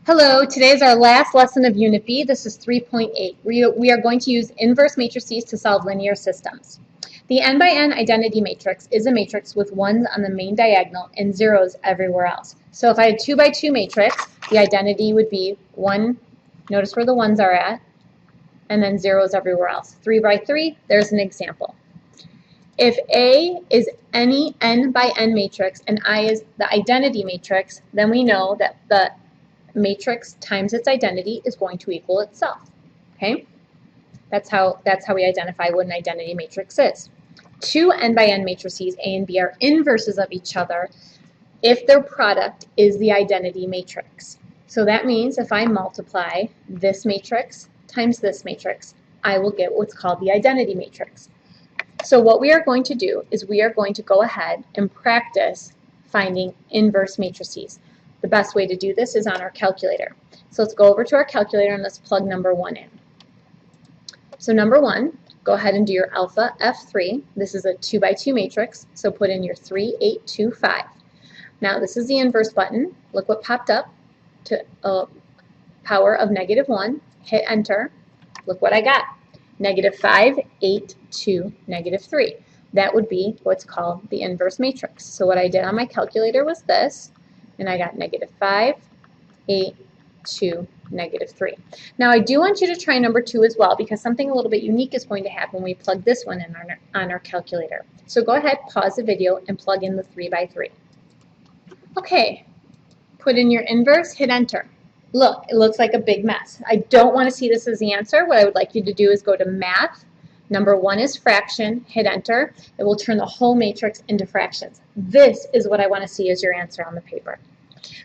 Hello, today is our last lesson of Unit B. This is 3.8. We are going to use inverse matrices to solve linear systems. The n by n identity matrix is a matrix with ones on the main diagonal and zeros everywhere else. So if I had 2 by 2 matrix, the identity would be 1, notice where the ones are at, and then zeros everywhere else. 3 by 3, there's an example. If A is any n by n matrix and I is the identity matrix, then we know that the matrix times its identity is going to equal itself. Okay? That's how we identify what an identity matrix is. Two n by n matrices, A and B, are inverses of each other if their product is the identity matrix. So that means if I multiply this matrix times this matrix, I will get what's called the identity matrix. So what we are going to do is we are going to go ahead and practice finding inverse matrices. The best way to do this is on our calculator. So let's go over to our calculator and let's plug number 1 in. So number 1, go ahead and do your alpha F3. This is a 2 by 2 matrix, so put in your 3, 8, 2, 5. Now this is the inverse button. Look what popped up to a power of -1. Hit enter. Look what I got. -5, 8, 2, -3. That would be what's called the inverse matrix. So what I did on my calculator was this. And I got -5, 8, 2, -3. Now I do want you to try number 2 as well, because something a little bit unique is going to happen when we plug this one in on our calculator. So go ahead, pause the video, and plug in the 3 by 3. Okay, put in your inverse, hit enter. Look, it looks like a big mess. I don't want to see this as the answer. What I would like you to do is go to Math. Number 1 is fraction, hit enter. It will turn the whole matrix into fractions. This is what I want to see as your answer on the paper.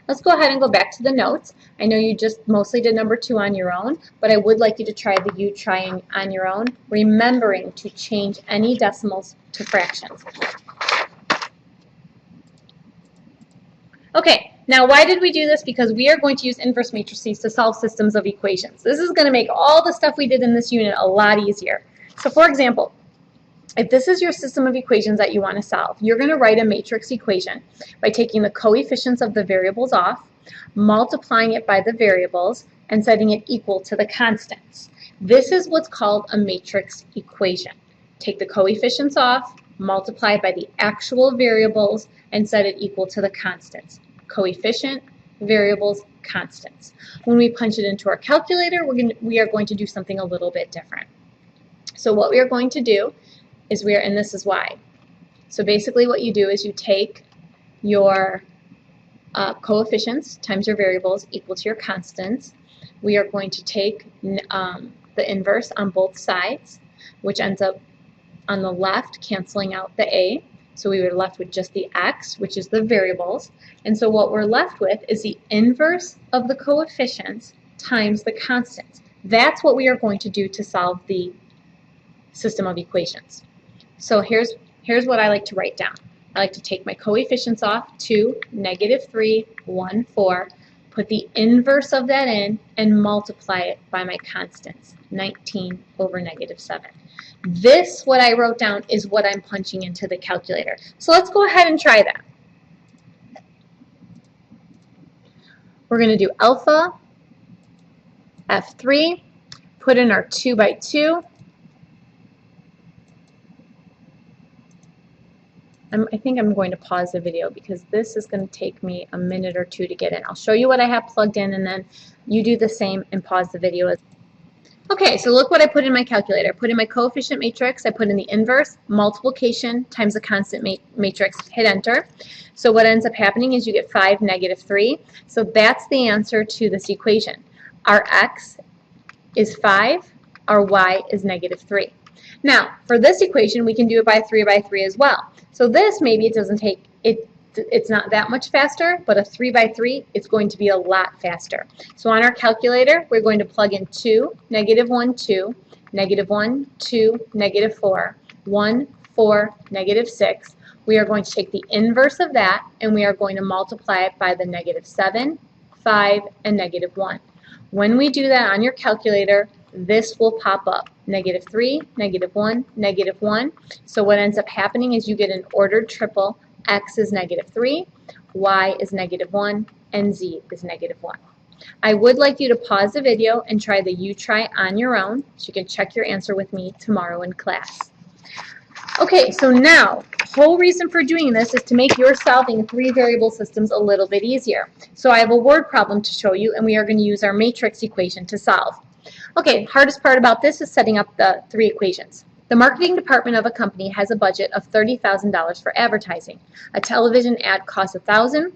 Let's go ahead and go back to the notes. I know you just mostly did number 2 on your own, but I would like you to try trying on your own, remembering to change any decimals to fractions. Okay, now why did we do this? Because we are going to use inverse matrices to solve systems of equations. This is going to make all the stuff we did in this unit a lot easier. So for example, if this is your system of equations that you want to solve, you're going to write a matrix equation by taking the coefficients of the variables off, multiplying it by the variables, and setting it equal to the constants. This is what's called a matrix equation. Take the coefficients off, multiply it by the actual variables, and set it equal to the constants. Coefficient, variables, constants. When we punch it into our calculator, we are going to do something a little bit different. So what we are going to do is and this is why. So basically what you do is you take your coefficients times your variables equal to your constants. We are going to take the inverse on both sides, which ends up on the left canceling out the a. So we were left with just the x, which is the variables. And so what we're left with is the inverse of the coefficients times the constants. That's what we are going to do to solve the system of equations. So here's what I like to write down. I like to take my coefficients off, 2, -3, 1, 4, put the inverse of that in, and multiply it by my constants, 19 over -7. This, what I wrote down, is what I'm punching into the calculator. So let's go ahead and try that. We're going to do alpha F3, put in our 2 by 2. I think I'm going to pause the video because this is going to take me a minute or 2 to get in. I'll show you what I have plugged in, and then you do the same and pause the video. Okay, so look what I put in my calculator. I put in my coefficient matrix, I put in the inverse, multiplication times the constant matrix, hit enter. So what ends up happening is you get 5, -3. So that's the answer to this equation. Our x is 5, our y is -3. Now, for this equation, we can do it by 3 by 3 as well. So this, maybe it doesn't take, it's not that much faster, but a 3 by 3, it's going to be a lot faster. So on our calculator, we're going to plug in 2, -1, 2, -1, 2, -4, 1, 4, -6. We are going to take the inverse of that, and we are going to multiply it by the -7, 5, and -1. When we do that on your calculator, this will pop up, -3, -1, -1. So what ends up happening is you get an ordered triple. X is -3, Y is -1, and Z is -1. I would like you to pause the video and try the U-Try on your own, so you can check your answer with me tomorrow in class. Okay, so now, the whole reason for doing this is to make your solving three variable systems a little bit easier. So I have a word problem to show you, and we are going to use our matrix equation to solve. Okay, hardest part about this is setting up the three equations. The marketing department of a company has a budget of $30,000 for advertising. A television ad costs $1,000,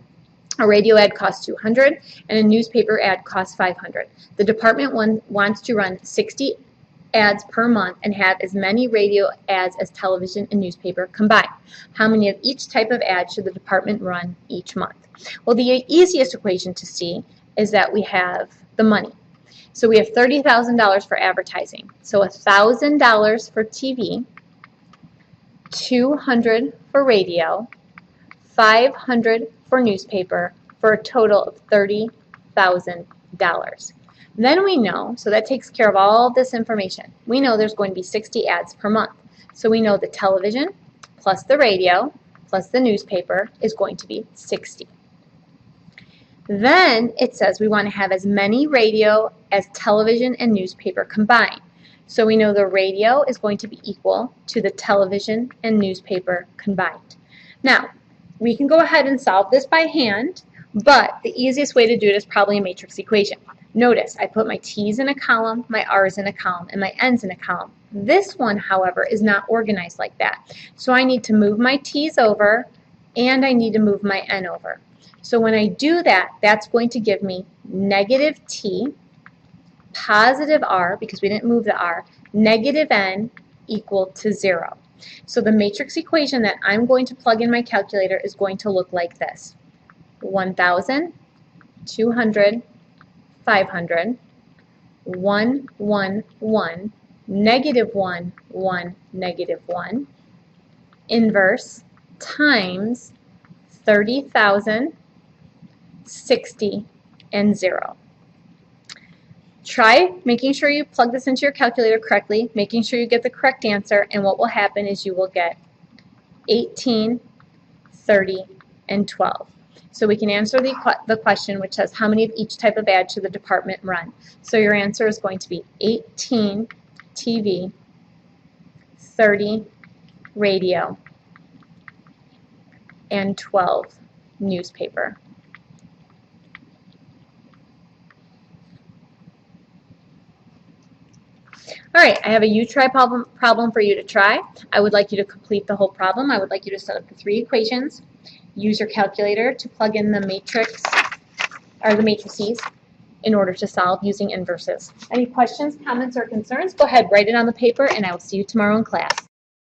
a radio ad costs $200, and a newspaper ad costs $500. The department wants to run 60 ads per month and have as many radio ads as television and newspaper combined. How many of each type of ad should the department run each month? Well, the easiest equation to see is that we have the money. So we have $30,000 for advertising. So $1,000 for TV, $200 for radio, $500 for newspaper, for a total of $30,000. Then we know, so that takes care of all this information. We know there's going to be 60 ads per month. So we know the television plus the radio plus the newspaper is going to be 60. Then it says we want to have as many radio as television and newspaper combined. So we know the radio is going to be equal to the television and newspaper combined. Now, we can go ahead and solve this by hand, but the easiest way to do it is probably a matrix equation. Notice I put my T's in a column, my R's in a column, and my N's in a column. This one, however, is not organized like that. So I need to move my T's over, and I need to move my N over. So when I do that, that's going to give me negative T, positive R, because we didn't move the R, negative N equal to 0. So the matrix equation that I'm going to plug in my calculator is going to look like this. 1,000, 200, 500, 1, 1, 1, negative 1, 1, negative 1, inverse times 30,000, 60, and 0. Try making sure you plug this into your calculator correctly, making sure you get the correct answer, and what will happen is you will get 18, 30, and 12. So we can answer the question, which says how many of each type of ad should the department run. So your answer is going to be 18 TV, 30 radio, and 12 newspaper. All right, I have a U-Try problem for you to try. I would like you to complete the whole problem. I would like you to set up the three equations. Use your calculator to plug in the matrix or the matrices in order to solve using inverses. Any questions, comments, or concerns? Go ahead, write it on the paper, and I will see you tomorrow in class.